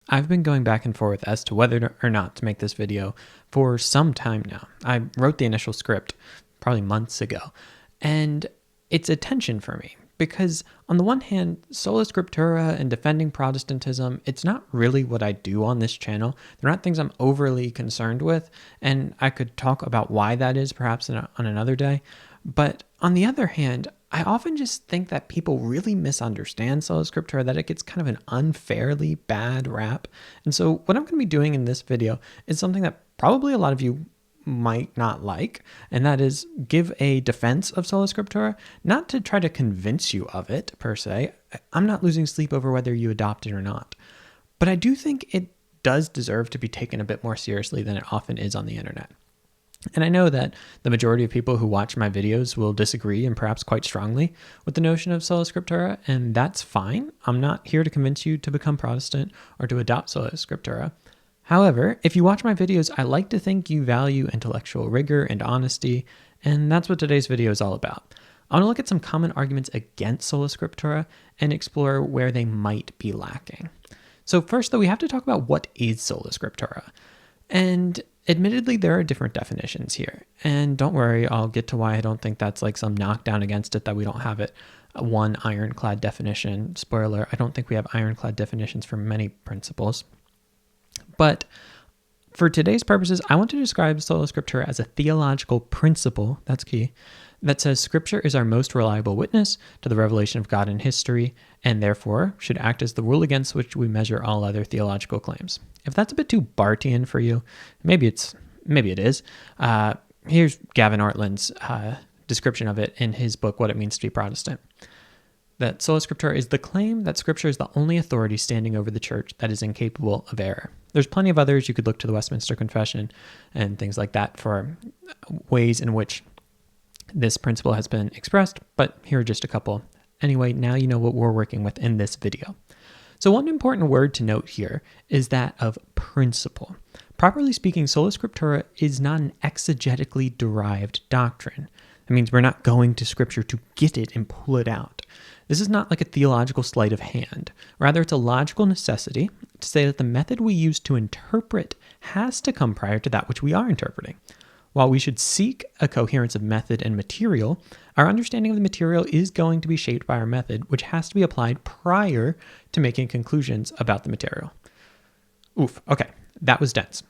I've been going back and forth as to whether or not to make this video for some time now. I wrote the initial script probably months ago, and it's a tension for me because on the one hand, Sola Scriptura and defending Protestantism, it's not really what I do on this channel. They're not things I'm overly concerned with, and I could talk about why that is perhaps on another day. But on the other hand, I often just think that people really misunderstand Sola Scriptura, that it gets kind of an unfairly bad rap. And so what I'm going to be doing in this video is something that probably a lot of you might not like, and that is give a defense of Sola Scriptura, not to try to convince you of it per se. I'm not losing sleep over whether you adopt it or not, but I do think it does deserve to be taken a bit more seriously than it often is on the internet. And I know that the majority of people who watch my videos will disagree, and perhaps quite strongly, with the notion of Sola Scriptura, and that's fine. I'm not here to convince you to become Protestant or to adopt Sola Scriptura. However, if you watch my videos, I like to think you value intellectual rigor and honesty, and that's what today's video is all about. I want to look at some common arguments against Sola Scriptura and explore where they might be lacking. So first, though, we have to talk about what is Sola Scriptura. And admittedly, there are different definitions here. And don't worry, I'll get to why I don't think that's like some knockdown against it, that we don't have it one ironclad definition. Spoiler, I don't think we have ironclad definitions for many principles. But for today's purposes, I want to describe Sola Scriptura as a theological principle, that's key, that says Scripture is our most reliable witness to the revelation of God in history, and therefore should act as the rule against which we measure all other theological claims. If that's a bit too Bartian for you, maybe it is. Here's Gavin Ortland's description of it in his book, What It Means to Be Protestant. That Sola Scriptura is the claim that Scripture is the only authority standing over the church that is incapable of error. There's plenty of others. You could look to the Westminster Confession and things like that for ways in which this principle has been expressed, but here are just a couple. Anyway, now you know what we're working with in this video. So one important word to note here is that of principle. Properly speaking, Sola Scriptura is not an exegetically derived doctrine. That means we're not going to Scripture to get it and pull it out. This is not like a theological sleight of hand. Rather, it's a logical necessity to say that the method we use to interpret has to come prior to that which we are interpreting. While we should seek a coherence of method and material, our understanding of the material is going to be shaped by our method, which has to be applied prior to making conclusions about the material. Oof, okay, that was dense.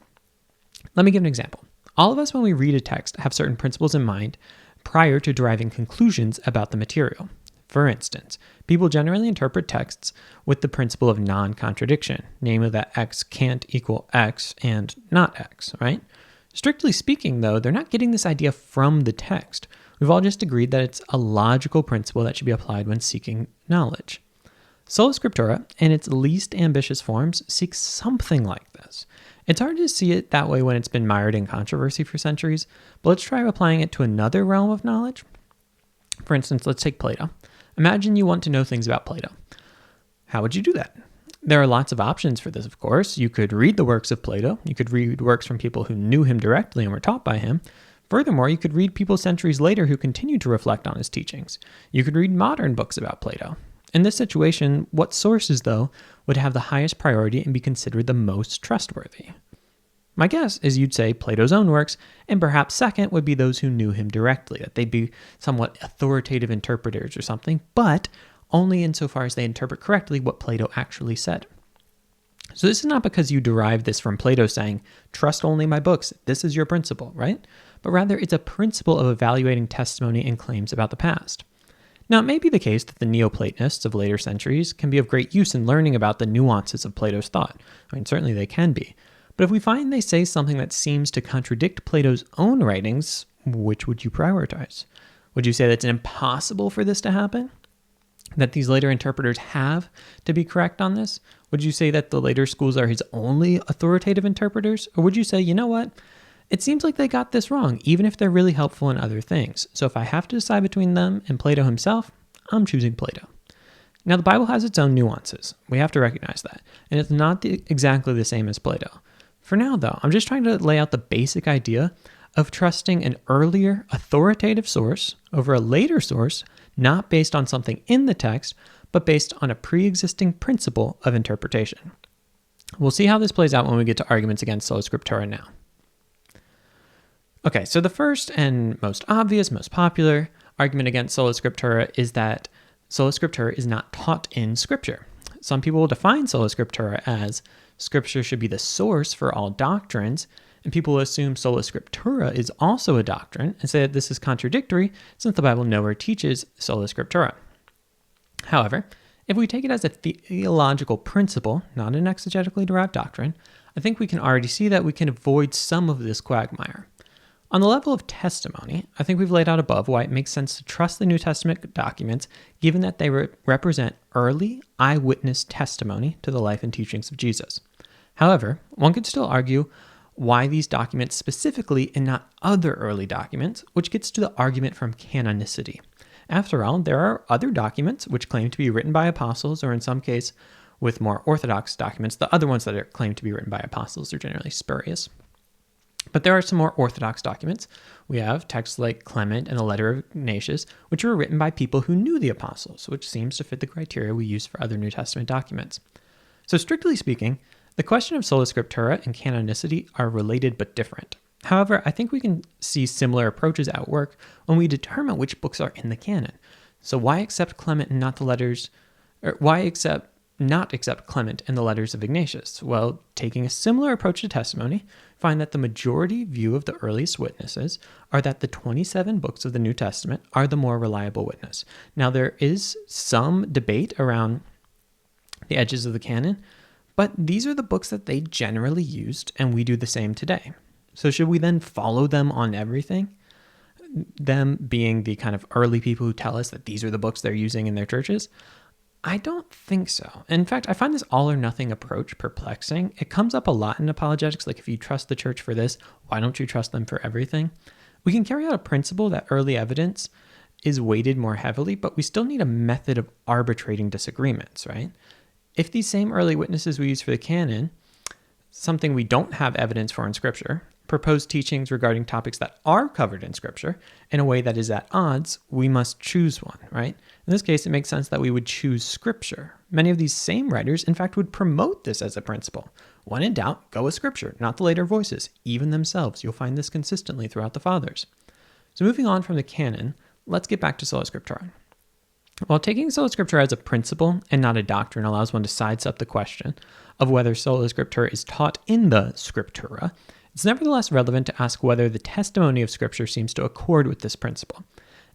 Let me give an example. All of us, when we read a text, have certain principles in mind prior to deriving conclusions about the material. For instance, people generally interpret texts with the principle of non-contradiction, namely that X can't equal X and not X, right? Strictly speaking, though, they're not getting this idea from the text. We've all just agreed that it's a logical principle that should be applied when seeking knowledge. Sola Scriptura, in its least ambitious forms, seeks something like this. It's hard to see it that way when it's been mired in controversy for centuries, but let's try applying it to another realm of knowledge. For instance, let's take Plato. Imagine you want to know things about Plato. How would you do that? There are lots of options for this, of course. You could read the works of Plato. You could read works from people who knew him directly and were taught by him. Furthermore, you could read people centuries later who continued to reflect on his teachings. You could read modern books about Plato. In this situation, what sources, though, would have the highest priority and be considered the most trustworthy? My guess is you'd say Plato's own works, and perhaps second would be those who knew him directly, that they'd be somewhat authoritative interpreters or something, but only insofar as they interpret correctly what Plato actually said. So this is not because you derive this from Plato saying, trust only my books, this is your principle, right? But rather it's a principle of evaluating testimony and claims about the past. Now, it may be the case that the Neoplatonists of later centuries can be of great use in learning about the nuances of Plato's thought. I mean, certainly they can be. But if we find they say something that seems to contradict Plato's own writings, which would you prioritize? Would you say that it's impossible for this to happen? That these later interpreters have to be correct on this? Would you say that the later schools are his only authoritative interpreters? Or would you say, you know what? It seems like they got this wrong, even if they're really helpful in other things. So if I have to decide between them and Plato himself, I'm choosing Plato. Now, the Bible has its own nuances. We have to recognize that. And it's not exactly the same as Plato. For now, though, I'm just trying to lay out the basic idea of trusting an earlier authoritative source over a later source, not based on something in the text, but based on a pre-existing principle of interpretation. We'll see how this plays out when we get to arguments against Sola Scriptura now. Okay, so the first and most obvious, most popular argument against Sola Scriptura is that Sola Scriptura is not taught in Scripture. Some people will define Sola Scriptura as Scripture should be the source for all doctrines, and people will assume Sola Scriptura is also a doctrine and say that this is contradictory since the Bible nowhere teaches Sola Scriptura. However, if we take it as a theological principle, not an exegetically derived doctrine, I think we can already see that we can avoid some of this quagmire. On the level of testimony, I think we've laid out above why it makes sense to trust the New Testament documents given that they represent early eyewitness testimony to the life and teachings of Jesus. However, one could still argue why these documents specifically and not other early documents, which gets to the argument from canonicity. After all, there are other documents which claim to be written by apostles, or in some case, with more orthodox documents, the other ones that are claimed to be written by apostles are generally spurious. But there are some more orthodox documents. We have texts like Clement and the letter of Ignatius, which were written by people who knew the apostles, which seems to fit the criteria we use for other New Testament documents. So strictly speaking, the question of Sola Scriptura and canonicity are related but different. However, I think we can see similar approaches at work when we determine which books are in the canon. So why accept Clement and not the letters, or why not accept Clement and the letters of Ignatius? Well, taking a similar approach to testimony, find that the majority view of the earliest witnesses are that the 27 books of the New Testament are the more reliable witness. Now, there is some debate around the edges of the canon, but these are the books that they generally used, and we do the same today. So should we then follow them on everything? Them being the kind of early people who tell us that these are the books they're using in their churches? I don't think so. In fact, I find this all or nothing approach perplexing. It comes up a lot in apologetics, like if you trust the church for this, why don't you trust them for everything? We can carry out a principle that early evidence is weighted more heavily, but we still need a method of arbitrating disagreements, right? If these same early witnesses we use for the canon, something we don't have evidence for in Scripture, propose teachings regarding topics that are covered in Scripture in a way that is at odds, we must choose one, right? In this case, it makes sense that we would choose Scripture. Many of these same writers, in fact, would promote this as a principle. When in doubt, go with Scripture, not the later voices, even themselves. You'll find this consistently throughout the Fathers. So moving on from the canon, let's get back to Sola Scriptura. While taking Sola Scriptura as a principle and not a doctrine allows one to sidestep the question of whether Sola Scriptura is taught in the Scriptura, it's nevertheless relevant to ask whether the testimony of Scripture seems to accord with this principle.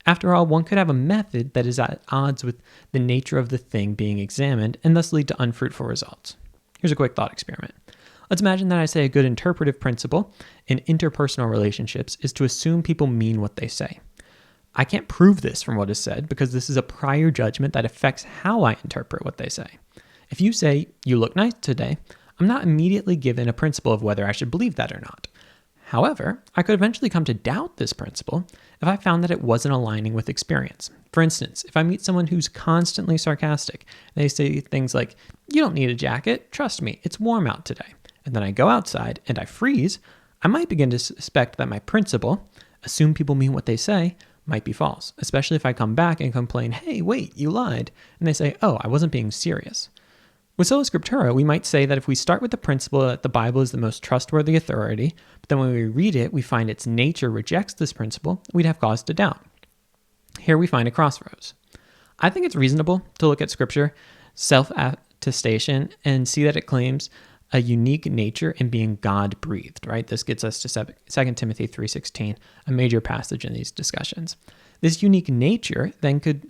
After all, one could have a method that is at odds with the nature of the thing being examined and thus lead to unfruitful results. Here's a quick thought experiment. Let's imagine that I say a good interpretive principle in interpersonal relationships is to assume people mean what they say. I can't prove this from what is said because this is a prior judgment that affects how I interpret what they say. If you say, "You look nice today," I'm not immediately given a principle of whether I should believe that or not. However, I could eventually come to doubt this principle if I found that it wasn't aligning with experience. For instance, if I meet someone who's constantly sarcastic, and they say things like, "You don't need a jacket, trust me, it's warm out today," and then I go outside and I freeze, I might begin to suspect that my principle, assume people mean what they say, might be false, especially if I come back and complain, "Hey, wait, you lied," and they say, "Oh, I wasn't being serious." With Sola Scriptura, we might say that if we start with the principle that the Bible is the most trustworthy authority, but then when we read it, we find its nature rejects this principle, we'd have cause to doubt. Here we find a crossroads. I think it's reasonable to look at Scripture, self-attestation, and see that it claims a unique nature in being God-breathed, right? This gets us to 2 Timothy 3:16, a major passage in these discussions. This unique nature then could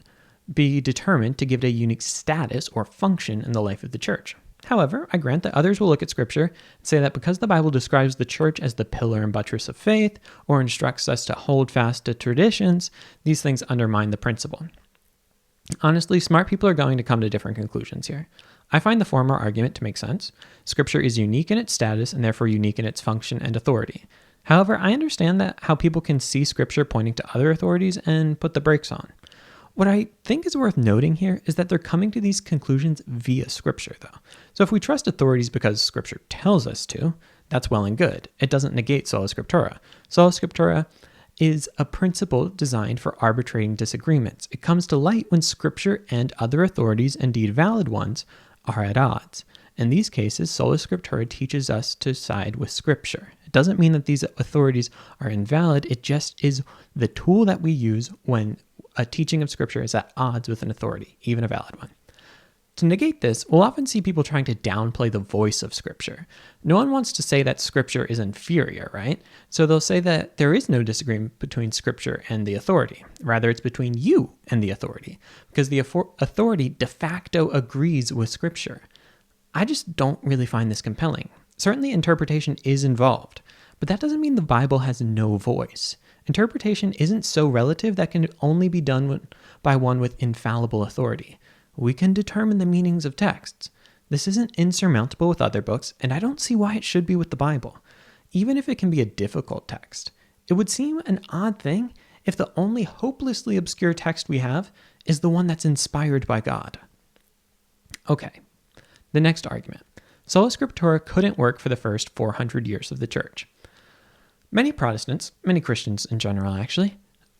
be determined to give it a unique status or function in the life of the church. However, I grant that others will look at Scripture and say that because the Bible describes the church as the pillar and buttress of faith or instructs us to hold fast to traditions, these things undermine the principle. Honestly, smart people are going to come to different conclusions here. I find the former argument to make sense. Scripture is unique in its status and therefore unique in its function and authority. However, I understand that how people can see Scripture pointing to other authorities and put the brakes on. What I think is worth noting here is that they're coming to these conclusions via Scripture, though. So if we trust authorities because Scripture tells us to, that's well and good. It doesn't negate Sola Scriptura. Sola Scriptura is a principle designed for arbitrating disagreements. It comes to light when Scripture and other authorities, indeed valid ones, are at odds. In these cases, Sola Scriptura teaches us to side with Scripture. It doesn't mean that these authorities are invalid. It just is the tool that we use when a teaching of Scripture is at odds with an authority, even a valid one. To negate this, we'll often see people trying to downplay the voice of Scripture. No one wants to say that Scripture is inferior, right? So they'll say that there is no disagreement between Scripture and the authority. Rather, it's between you and the authority, because the authority de facto agrees with Scripture. I just don't really find this compelling. Certainly, interpretation is involved, but that doesn't mean the Bible has no voice. Interpretation isn't so relative that can only be done by one with infallible authority. We can determine the meanings of texts. This isn't insurmountable with other books, and I don't see why it should be with the Bible, even if it can be a difficult text. It would seem an odd thing if the only hopelessly obscure text we have is the one that's inspired by God. Okay, the next argument. Sola Scriptura couldn't work for the first 400 years of the church. Many Protestants, many Christians in general actually,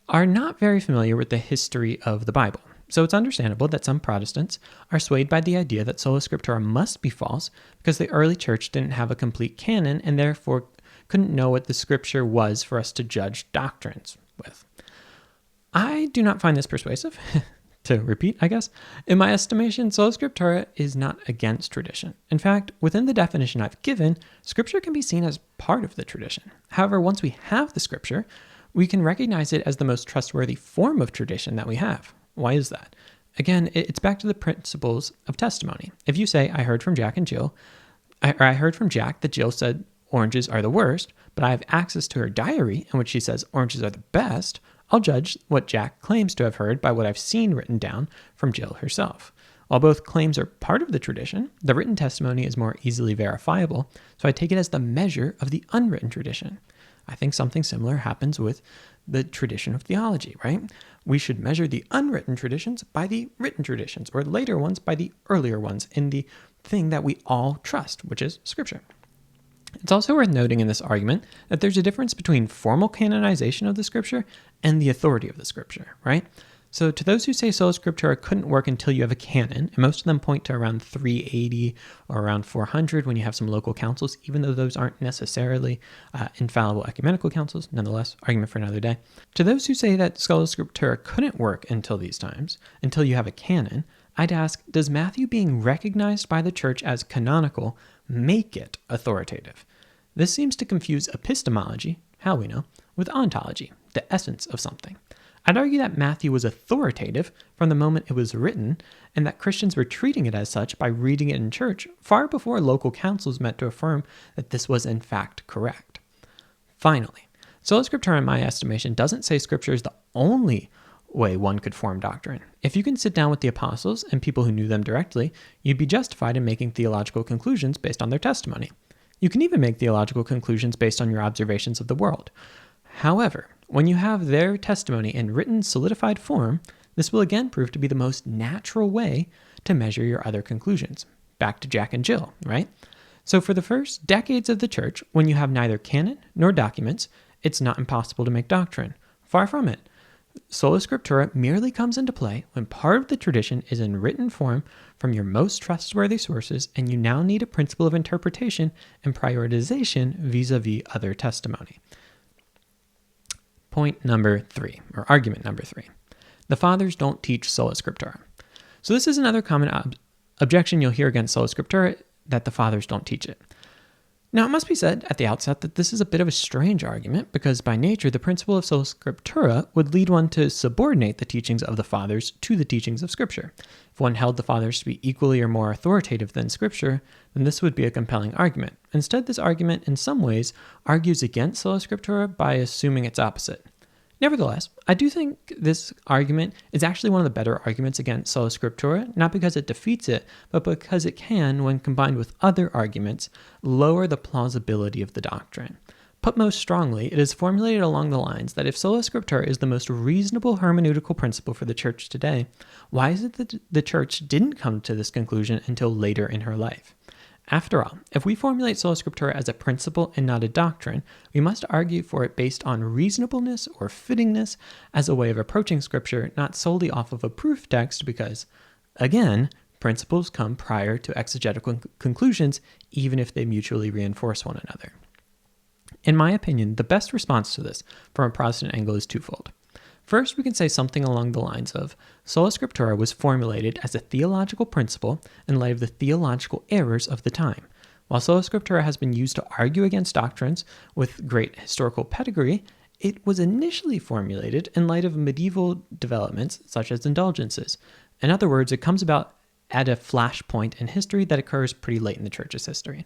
are not very familiar with the history of the Bible. So it's understandable that some Protestants are swayed by the idea that Sola Scriptura must be false because the early church didn't have a complete canon and therefore couldn't know what the Scripture was for us to judge doctrines with. I do not find this persuasive. To repeat, I guess, in my estimation, Sola Scriptura is not against tradition. In fact, within the definition I've given, Scripture can be seen as part of the tradition. However, once we have the Scripture, we can recognize it as the most trustworthy form of tradition that we have. Why is that? Again, it's back to the principles of testimony. If you say, I heard from Jack that Jill said oranges are the worst, but I have access to her diary in which she says oranges are the best, I'll judge what Jack claims to have heard by what I've seen written down from Jill herself. While both claims are part of the tradition, the written testimony is more easily verifiable, so I take it as the measure of the unwritten tradition. I think something similar happens with the tradition of theology, right? We should measure the unwritten traditions by the written traditions, or later ones by the earlier ones in the thing that we all trust, which is Scripture. It's also worth noting in this argument that there's a difference between formal canonization of the Scripture and the authority of the Scripture, right? So to those who say Sola Scriptura couldn't work until you have a canon, and most of them point to around 380 or around 400 when you have some local councils, even though those aren't necessarily infallible ecumenical councils, nonetheless, argument for another day. To those who say that Sola Scriptura couldn't work until these times, until you have a canon, I'd ask, does Matthew being recognized by the church as canonical make it authoritative? This seems to confuse epistemology, how we know, with ontology, the essence of something. I'd argue that Matthew was authoritative from the moment it was written, and that Christians were treating it as such by reading it in church far before local councils met to affirm that this was in fact correct. Finally, Sola Scriptura, in my estimation, doesn't say Scripture is the only way one could form doctrine. If you can sit down with the apostles and people who knew them directly, you'd be justified in making theological conclusions based on their testimony. You can even make theological conclusions based on your observations of the world. However, when you have their testimony in written, solidified form, this will again prove to be the most natural way to measure your other conclusions. Back to Jack and Jill, right? So for the first decades of the church, when you have neither canon nor documents, it's not impossible to make doctrine. Far from it. Sola Scriptura merely comes into play when part of the tradition is in written form from your most trustworthy sources, and you now need a principle of interpretation and prioritization vis-a-vis other testimony. Point number 3, or argument number 3. The fathers don't teach Sola Scriptura. So this is another common objection you'll hear against Sola Scriptura, that the fathers don't teach it. Now, it must be said at the outset that this is a bit of a strange argument, because by nature, the principle of Sola Scriptura would lead one to subordinate the teachings of the fathers to the teachings of Scripture. If one held the fathers to be equally or more authoritative than Scripture, then this would be a compelling argument. Instead, this argument, in some ways, argues against Sola Scriptura by assuming its opposite. Nevertheless, I do think this argument is actually one of the better arguments against Sola Scriptura, not because it defeats it, but because it can, when combined with other arguments, lower the plausibility of the doctrine. Put most strongly, it is formulated along the lines that if Sola Scriptura is the most reasonable hermeneutical principle for the church today, why is it that the church didn't come to this conclusion until later in her life? After all, if we formulate Sola Scriptura as a principle and not a doctrine, we must argue for it based on reasonableness or fittingness as a way of approaching Scripture, not solely off of a proof text because, again, principles come prior to exegetical conclusions, even if they mutually reinforce one another. In my opinion, the best response to this from a Protestant angle is twofold. First, we can say something along the lines of, Sola Scriptura was formulated as a theological principle in light of the theological errors of the time. While Sola Scriptura has been used to argue against doctrines with great historical pedigree, it was initially formulated in light of medieval developments such as indulgences. In other words, it comes about at a flashpoint in history that occurs pretty late in the Church's history.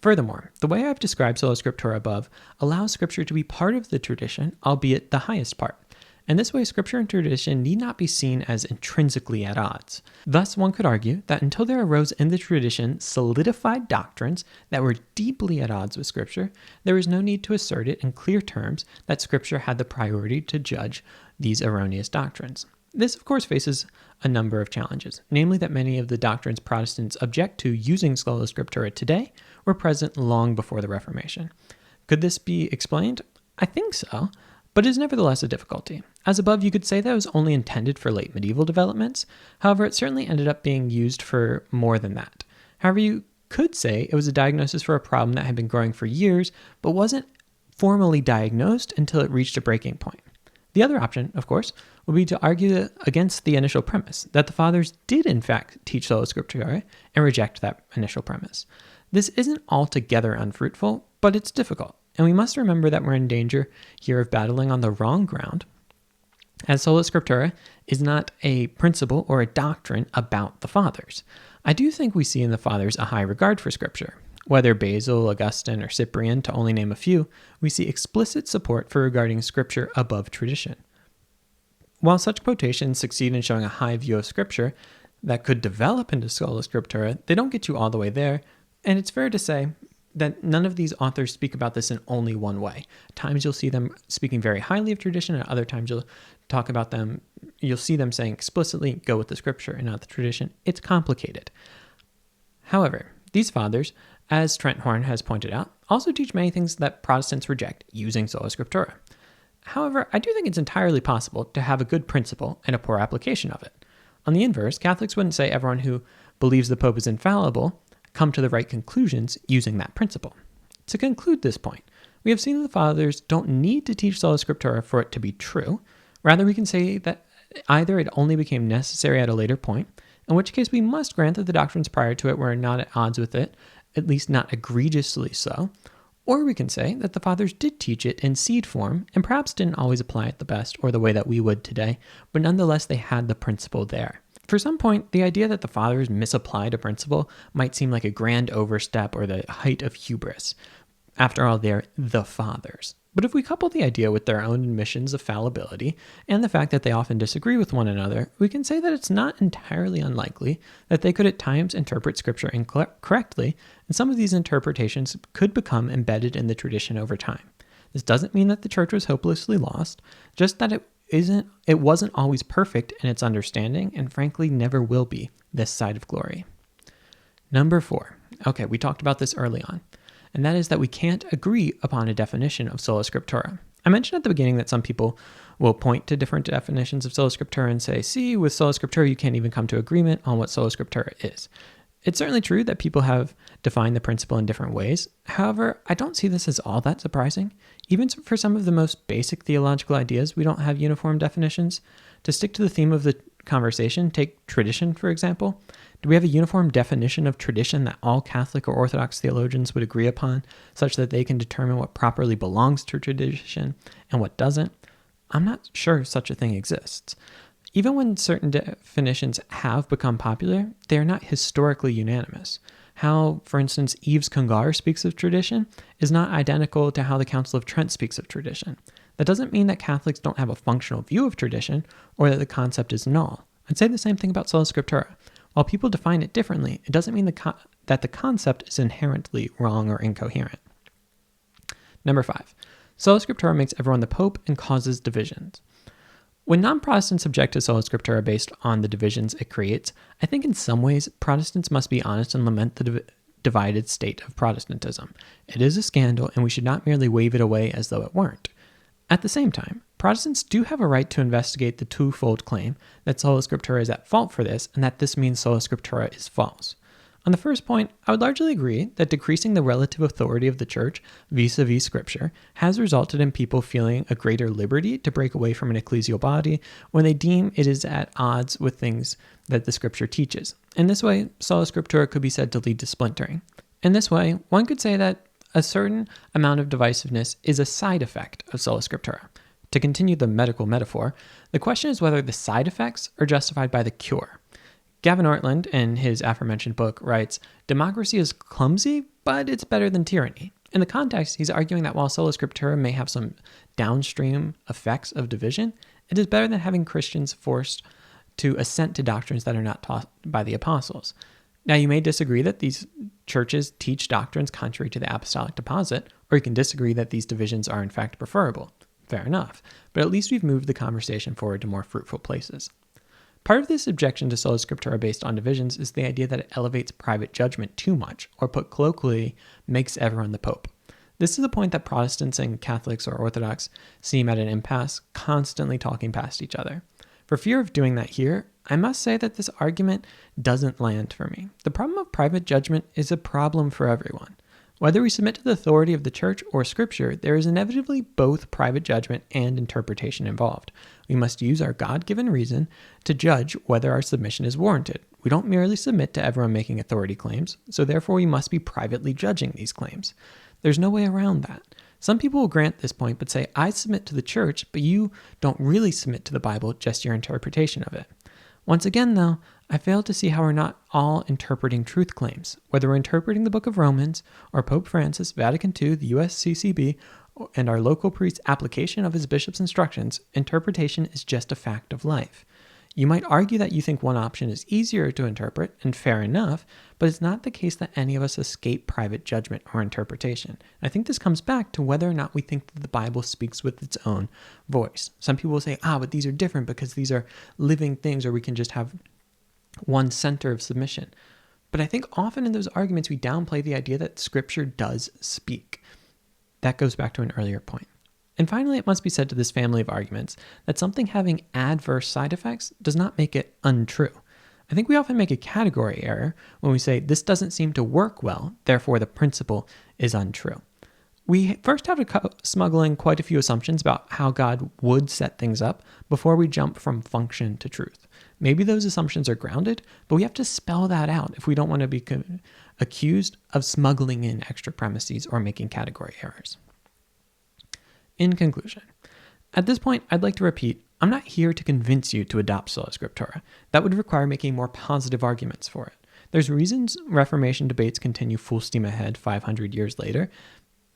Furthermore, the way I've described Sola Scriptura above allows Scripture to be part of the tradition, albeit the highest part. In this way, Scripture and tradition need not be seen as intrinsically at odds. Thus, one could argue that until there arose in the tradition solidified doctrines that were deeply at odds with Scripture, there is no need to assert it in clear terms that Scripture had the priority to judge these erroneous doctrines. This, of course, faces a number of challenges, namely that many of the doctrines Protestants object to using Sola Scriptura today were present long before the Reformation. Could this be explained? I think so, but it is nevertheless a difficulty. As above, you could say that it was only intended for late medieval developments. However, it certainly ended up being used for more than that. However, you could say it was a diagnosis for a problem that had been growing for years, but wasn't formally diagnosed until it reached a breaking point. The other option, of course, would be to argue against the initial premise, that the Fathers did in fact teach Sola Scriptura and reject that initial premise. This isn't altogether unfruitful, but it's difficult, and we must remember that we're in danger here of battling on the wrong ground, as Sola Scriptura is not a principle or a doctrine about the Fathers. I do think we see in the Fathers a high regard for Scripture. Whether Basil, Augustine, or Cyprian, to only name a few, we see explicit support for regarding Scripture above tradition. While such quotations succeed in showing a high view of Scripture that could develop into Sola Scriptura, they don't get you all the way there, and it's fair to say that none of these authors speak about this in only one way. At times you'll see them speaking very highly of tradition, and at other times you'll see them saying explicitly, go with the Scripture and not the tradition. It's complicated. However, these fathers, as Trent Horn has pointed out, also teach many things that Protestants reject using Sola Scriptura. However, I do think it's entirely possible to have a good principle and a poor application of it. On the inverse, Catholics wouldn't say everyone who believes the Pope is infallible come to the right conclusions using that principle. To conclude this point, we have seen that the Fathers don't need to teach Sola Scriptura for it to be true. Rather, we can say that either it only became necessary at a later point, in which case we must grant that the doctrines prior to it were not at odds with it, at least not egregiously so, or we can say that the Fathers did teach it in seed form and perhaps didn't always apply it the best or the way that we would today, but nonetheless they had the principle there. For some point, the idea that the Fathers misapplied a principle might seem like a grand overstep or the height of hubris. After all, they're the Fathers. But if we couple the idea with their own admissions of fallibility and the fact that they often disagree with one another, we can say that it's not entirely unlikely that they could at times interpret Scripture incorrectly, and some of these interpretations could become embedded in the tradition over time. This doesn't mean that the Church was hopelessly lost, just that it wasn't always perfect in its understanding, and frankly never will be this side of glory. Number 4. Okay, we talked about this early on, and that is that we can't agree upon a definition of Sola Scriptura. I mentioned at the beginning that some people will point to different definitions of Sola Scriptura and say, see, with Sola Scriptura you can't even come to agreement on what Sola Scriptura is. It's certainly true that people have defined the principle in different ways. However, I don't see this as all that surprising. Even for some of the most basic theological ideas, we don't have uniform definitions. To stick to the theme of the conversation, take tradition, for example. Do we have a uniform definition of tradition that all Catholic or Orthodox theologians would agree upon, such that they can determine what properly belongs to tradition and what doesn't? I'm not sure such a thing exists. Even when certain definitions have become popular, they are not historically unanimous. How, for instance, Yves Congar speaks of tradition is not identical to how the Council of Trent speaks of tradition. That doesn't mean that Catholics don't have a functional view of tradition or that the concept is null. I'd say the same thing about Sola Scriptura. While people define it differently, it doesn't mean that the concept is inherently wrong or incoherent. Number 5. Sola Scriptura makes everyone the Pope and causes divisions. When non-Protestants object to Sola Scriptura based on the divisions it creates, I think in some ways Protestants must be honest and lament the divided state of Protestantism. It is a scandal, and we should not merely wave it away as though it weren't. At the same time, Protestants do have a right to investigate the twofold claim that Sola Scriptura is at fault for this, and that this means Sola Scriptura is false. On the first point, I would largely agree that decreasing the relative authority of the church vis-a-vis Scripture has resulted in people feeling a greater liberty to break away from an ecclesial body when they deem it is at odds with things that the Scripture teaches. In this way, Sola Scriptura could be said to lead to splintering. In this way, one could say that a certain amount of divisiveness is a side effect of Sola Scriptura. To continue the medical metaphor, the question is whether the side effects are justified by the cure. Gavin Ortland, in his aforementioned book, writes, "Democracy is clumsy, but it's better than tyranny." In the context, he's arguing that while Sola Scriptura may have some downstream effects of division, it is better than having Christians forced to assent to doctrines that are not taught by the apostles. Now, you may disagree that these churches teach doctrines contrary to the apostolic deposit, or you can disagree that these divisions are in fact preferable. Fair enough, but at least we've moved the conversation forward to more fruitful places. Part of this objection to Sola Scriptura based on divisions is the idea that it elevates private judgment too much, or put colloquially, makes everyone the Pope. This is a point that Protestants and Catholics or Orthodox seem at an impasse, constantly talking past each other. For fear of doing that here, I must say that this argument doesn't land for me. The problem of private judgment is a problem for everyone. Whether we submit to the authority of the church or Scripture, there is inevitably both private judgment and interpretation involved. We must use our God-given reason to judge whether our submission is warranted. We don't merely submit to everyone making authority claims, so therefore we must be privately judging these claims. There's no way around that. Some people will grant this point but say, I submit to the church, but you don't really submit to the Bible, just your interpretation of it. Once again, though, I fail to see how we're not all interpreting truth claims. Whether we're interpreting the Book of Romans, or Pope Francis, Vatican II, the USCCB, and our local priest's application of his bishop's instructions, interpretation is just a fact of life. You might argue that you think one option is easier to interpret, and fair enough, but it's not the case that any of us escape private judgment or interpretation. I think this comes back to whether or not we think that the Bible speaks with its own voice. Some people will say, but these are different because these are living things, or we can just have one center of submission. But I think often in those arguments, we downplay the idea that Scripture does speak. That goes back to an earlier point. And finally, it must be said to this family of arguments that something having adverse side effects does not make it untrue. I think we often make a category error when we say this doesn't seem to work well, therefore the principle is untrue. We first have to smuggle in quite a few assumptions about how God would set things up before we jump from function to truth. Maybe those assumptions are grounded, but we have to spell that out if we don't want to be accused of smuggling in extra premises or making category errors. In conclusion, at this point, I'd like to repeat, I'm not here to convince you to adopt Sola Scriptura. That would require making more positive arguments for it. There's reasons Reformation debates continue full steam ahead 500 years later.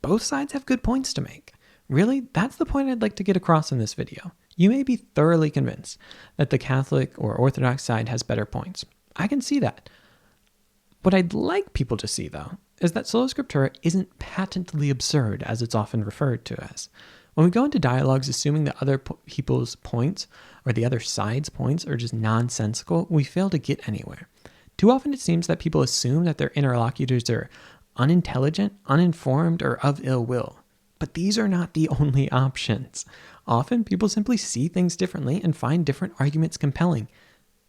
Both sides have good points to make. Really, that's the point I'd like to get across in this video. You may be thoroughly convinced that the Catholic or Orthodox side has better points. I can see that. What I'd like people to see, though, is that Sola Scriptura isn't patently absurd as it's often referred to as. When we go into dialogues assuming that other people's points or the other side's points are just nonsensical, we fail to get anywhere. Too often it seems that people assume that their interlocutors are unintelligent, uninformed, or of ill will. But these are not the only options. Often people simply see things differently and find different arguments compelling.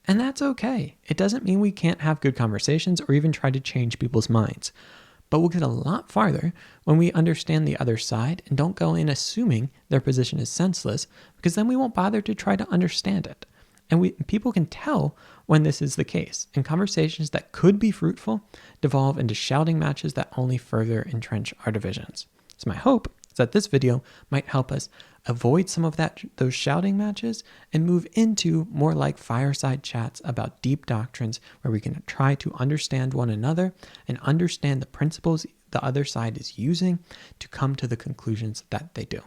And that's okay. It doesn't mean we can't have good conversations or even try to change people's minds. But we'll get a lot farther when we understand the other side and don't go in assuming their position is senseless, because then we won't bother to try to understand it. And people can tell when this is the case, and conversations that could be fruitful devolve into shouting matches that only further entrench our divisions. So my hope is that this video might help us avoid some of those shouting matches and move into more like fireside chats about deep doctrines where we can try to understand one another and understand the principles the other side is using to come to the conclusions that they do.